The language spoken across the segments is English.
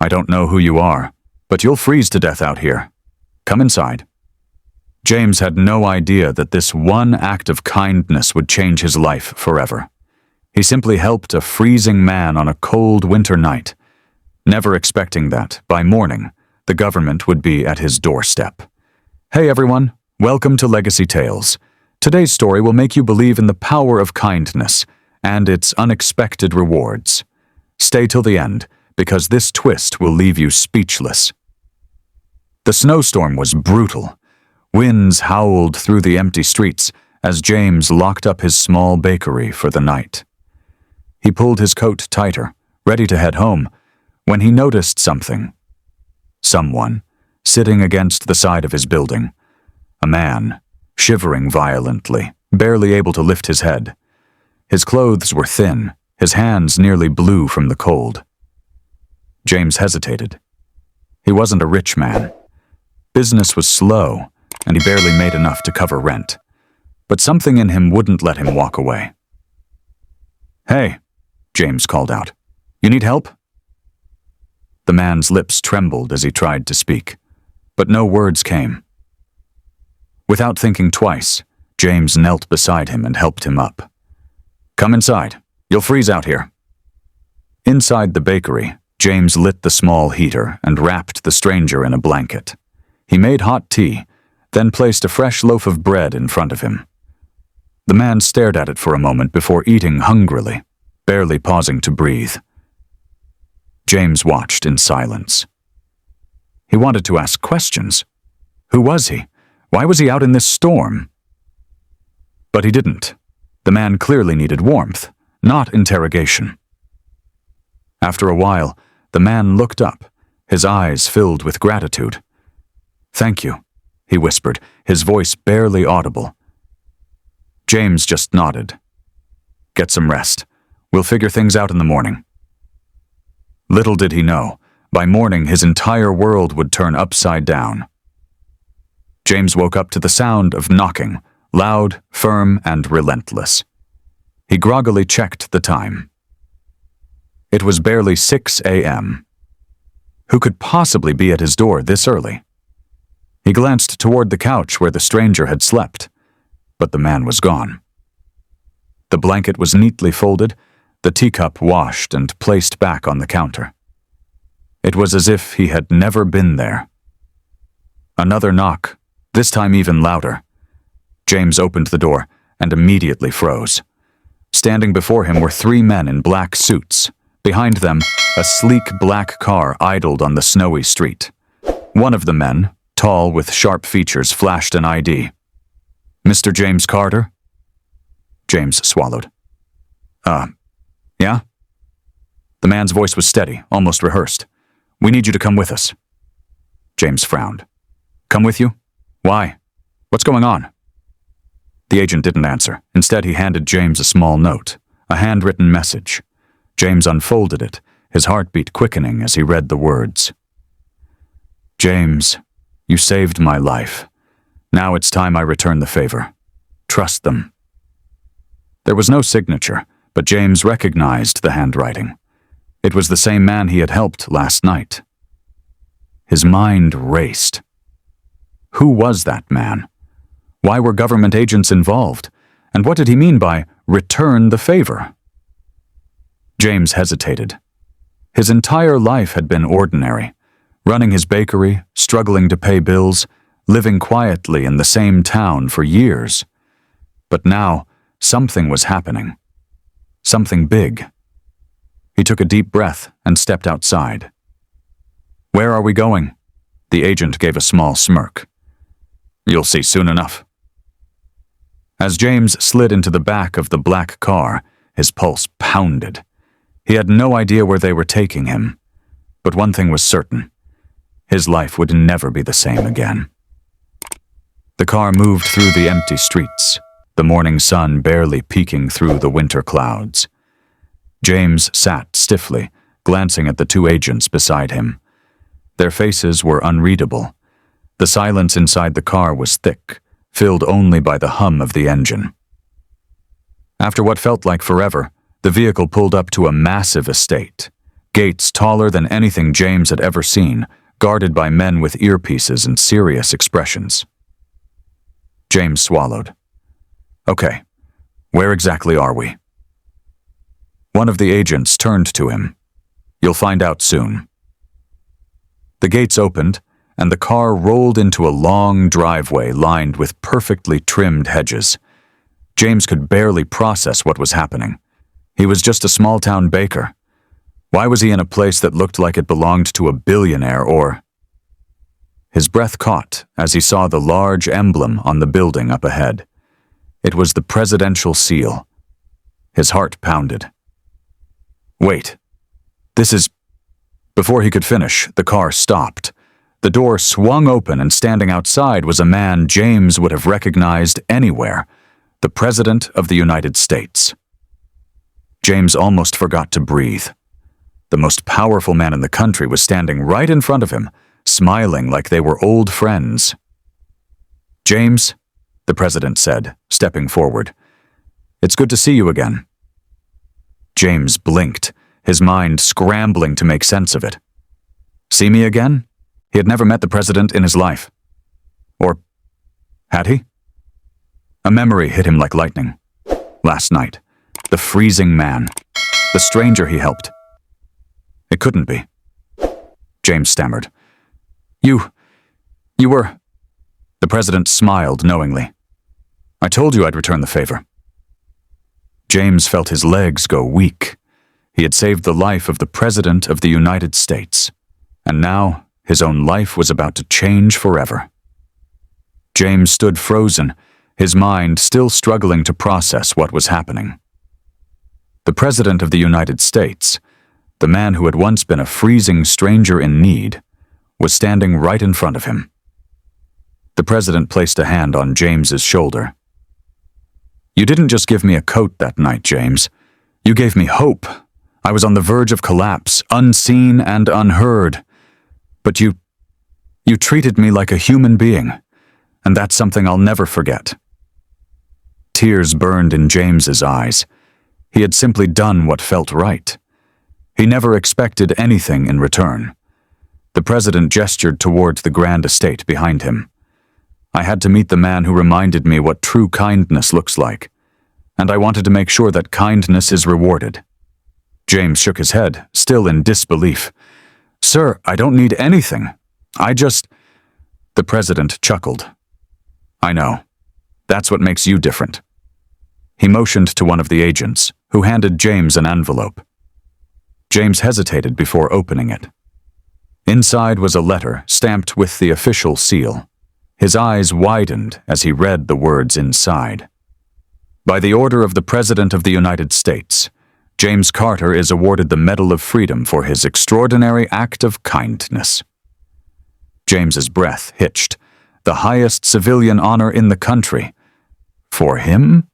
I don't know who you are, but you'll freeze to death out here. Come inside." James had no idea that this one act of kindness would change his life forever. He simply helped a freezing man on a cold winter night, never expecting that, by morning, the government would be at his doorstep. Hey everyone, welcome to Legacy Tales. Today's story will make you believe in the power of kindness and its unexpected rewards. Stay till the end, because this twist will leave you speechless. The snowstorm was brutal. Winds howled through the empty streets as James locked up his small bakery for the night. He pulled his coat tighter, ready to head home, when he noticed something. Someone, sitting against the side of his building. A man, shivering violently, barely able to lift his head. His clothes were thin, his hands nearly blue from the cold. James hesitated. He wasn't a rich man. Business was slow, and he barely made enough to cover rent. But something in him wouldn't let him walk away. "Hey," James called out. "You need help?" The man's lips trembled as he tried to speak, but no words came. Without thinking twice, James knelt beside him and helped him up. "Come inside. You'll freeze out here." Inside the bakery, James lit the small heater and wrapped the stranger in a blanket. He made hot tea, then placed a fresh loaf of bread in front of him. The man stared at it for a moment before eating hungrily, barely pausing to breathe. James watched in silence. He wanted to ask questions. Who was he? Why was he out in this storm? But he didn't. The man clearly needed warmth, not interrogation. After a while, the man looked up, his eyes filled with gratitude. "Thank you," he whispered, his voice barely audible. James just nodded. "Get some rest. We'll figure things out in the morning." Little did he know, by morning his entire world would turn upside down. James woke up to the sound of knocking, loud, firm, and relentless. He groggily checked the time. It was barely 6 a.m. Who could possibly be at his door this early? He glanced toward the couch where the stranger had slept, but the man was gone. The blanket was neatly folded, the teacup washed and placed back on the counter. It was as if he had never been there. Another knock, this time even louder. James opened the door and immediately froze. Standing before him were 3 men in black suits. Behind them, a sleek black car idled on the snowy street. One of the men, tall with sharp features, flashed an ID. "Mr. James Carter?" James swallowed. Yeah?" The man's voice was steady, almost rehearsed. "We need you to come with us." James frowned. "Come with you? Why? What's going on?" The agent didn't answer. Instead, he handed James a small note, a handwritten message. James unfolded it, his heartbeat quickening as he read the words. "James, you saved my life. Now it's time I return the favor. Trust them." There was no signature, but James recognized the handwriting. It was the same man he had helped last night. His mind raced. Who was that man? Why were government agents involved? And what did he mean by return the favor? James hesitated. His entire life had been ordinary, running his bakery, struggling to pay bills, living quietly in the same town for years. But now, something was happening. Something big. He took a deep breath and stepped outside. "Where are we going?" The agent gave a small smirk. "You'll see soon enough." As James slid into the back of the black car, his pulse pounded. He had no idea where they were taking him. But one thing was certain. His life would never be the same again. The car moved through the empty streets, the morning sun barely peeking through the winter clouds. James sat stiffly, glancing at the 2 agents beside him. Their faces were unreadable. The silence inside the car was thick, filled only by the hum of the engine. After what felt like forever, the vehicle pulled up to a massive estate. Gates taller than anything James had ever seen, guarded by men with earpieces and serious expressions. James swallowed. Okay, where exactly are we? One of the agents turned to him. You'll find out soon. The gates opened, and the car rolled into a long driveway lined with perfectly trimmed hedges. James could barely process what was happening. He was just a small-town baker. Why was he in a place that looked like it belonged to a billionaire or... His breath caught as he saw the large emblem on the building up ahead. It was the presidential seal. His heart pounded. Wait, this is... Before he could finish, the car stopped. The door swung open, and standing outside was a man James would have recognized anywhere, the President of the United States. James almost forgot to breathe. The most powerful man in the country was standing right in front of him, smiling like they were old friends. James, the President said, stepping forward. It's good to see you again. James blinked, his mind scrambling to make sense of it. See me again? He had never met the President in his life. Or had he? A memory hit him like lightning. Last night, the freezing man, the stranger he helped. It couldn't be. James stammered. You were... The President smiled knowingly. I told you I'd return the favor. James felt his legs go weak. He had saved the life of the President of the United States, and now his own life was about to change forever. James stood frozen, his mind still struggling to process what was happening. The President of the United States, the man who had once been a freezing stranger in need, was standing right in front of him. The President placed a hand on James's shoulder. You didn't just give me a coat that night, James. You gave me hope. I was on the verge of collapse, unseen and unheard. But you treated me like a human being, and that's something I'll never forget. Tears burned in James's eyes. He had simply done what felt right. He never expected anything in return. The President gestured towards the grand estate behind him. I had to meet the man who reminded me what true kindness looks like, and I wanted to make sure that kindness is rewarded. James shook his head, still in disbelief. Sir, I don't need anything. The President chuckled. I know. That's what makes you different. He motioned to one of the agents, who handed James an envelope. James hesitated before opening it. Inside was a letter stamped with the official seal. His eyes widened as he read the words inside. By the order of the President of the United States, James Carter is awarded the Medal of Freedom for his extraordinary act of kindness. James's breath hitched. The highest civilian honor in the country. For him?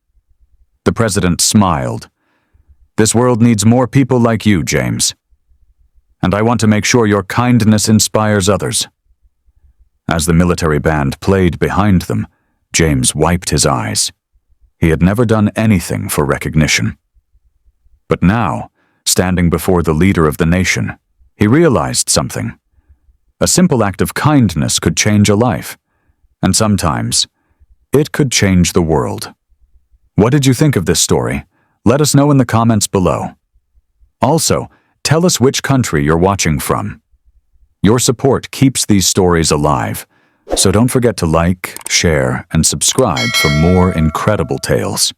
The President smiled. This world needs more people like you, James. And I want to make sure your kindness inspires others. As the military band played behind them, James wiped his eyes. He had never done anything for recognition. But now, standing before the leader of the nation, he realized something. A simple act of kindness could change a life, and sometimes, it could change the world. What did you think of this story? Let us know in the comments below. Also, tell us which country you're watching from. Your support keeps these stories alive, so don't forget to like, share, and subscribe for more incredible tales.